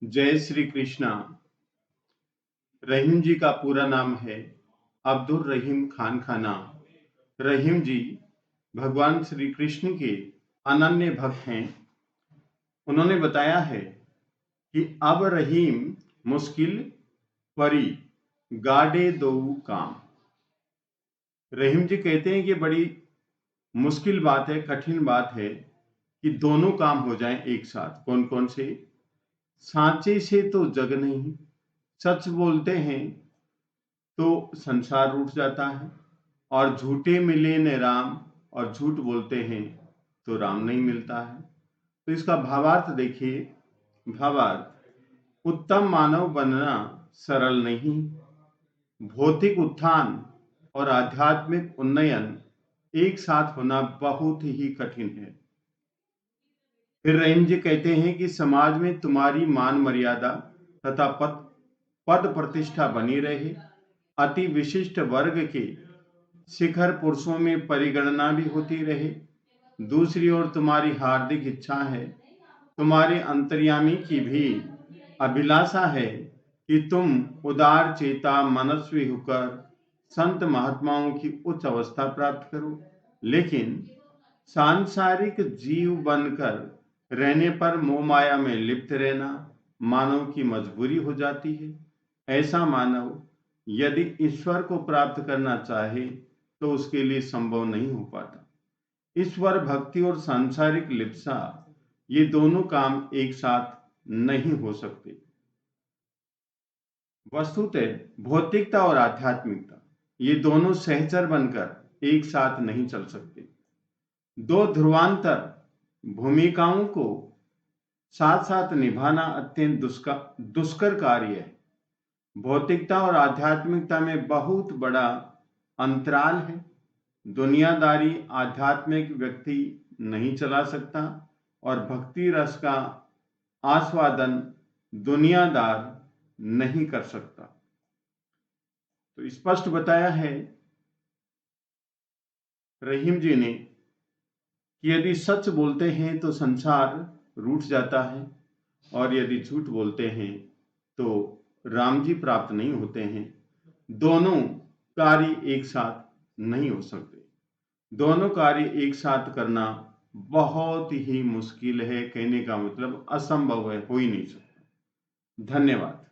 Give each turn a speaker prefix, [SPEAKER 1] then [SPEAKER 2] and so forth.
[SPEAKER 1] जय श्री कृष्णा। रहीम जी का पूरा नाम है अब्दुल रहीम खान खाना। रहीम जी भगवान श्री कृष्ण के अनन्य भक्त हैं। उन्होंने बताया है कि अब रहीम मुश्किल परी गाड़े दो काम। रहीम जी कहते हैं कि बड़ी मुश्किल बात है, कठिन बात है कि दोनों काम हो जाएं एक साथ। कौन कौन से? सांचे से तो जग नहीं, सच बोलते हैं तो संसार रूठ जाता है, और झूठे मिले न राम, और झूठ बोलते हैं तो राम नहीं मिलता है। तो इसका भावार्थ देखिए। भावार्थ: उत्तम मानव बनना सरल नहीं। भौतिक उत्थान और आध्यात्मिक उन्नयन एक साथ होना बहुत ही कठिन है। फिर रहीम जी कहते हैं कि समाज में तुम्हारी मान मर्यादा तथा पद प्रतिष्ठा बनी रहे, अति विशिष्ट वर्ग के शिखर पुरुषों में परिगणना भी होती रहे। दूसरी ओर तुम्हारी हार्दिक इच्छा है, तुम्हारे अंतर्यामी की भी अभिलाषा है कि तुम उदार चेता मनस्वी होकर संत महात्माओं की उच्च अवस्था प्राप्त करो। लेकिन सांसारिक जीव बनकर रहने पर मोह माया में लिप्त रहना मानव की मजबूरी हो जाती है। ऐसा मानव यदि ईश्वर को प्राप्त करना चाहे तो उसके लिए संभव नहीं हो पाता। ईश्वर भक्ति और सांसारिक लिप्सा, ये दोनों काम एक साथ नहीं हो सकते। वस्तुतः भौतिकता और आध्यात्मिकता, ये दोनों सहचर बनकर एक साथ नहीं चल सकते। दो ध्रुवांतर भूमिकाओं को साथ साथ निभाना अत्यंत दुष्कर कार्य है। भौतिकता और आध्यात्मिकता में बहुत बड़ा अंतराल है। दुनियादारी आध्यात्मिक व्यक्ति नहीं चला सकता, और भक्ति रस का आस्वादन दुनियादार नहीं कर सकता। तो स्पष्ट बताया है रहीम जी ने कि यदि सच बोलते हैं तो संसार रूठ जाता है, और यदि झूठ बोलते हैं तो राम जी प्राप्त नहीं होते हैं। दोनों कार्य एक साथ नहीं हो सकते। दोनों कार्य एक साथ करना बहुत ही मुश्किल है। कहने का मतलब असंभव है, हो ही नहीं सकता। धन्यवाद।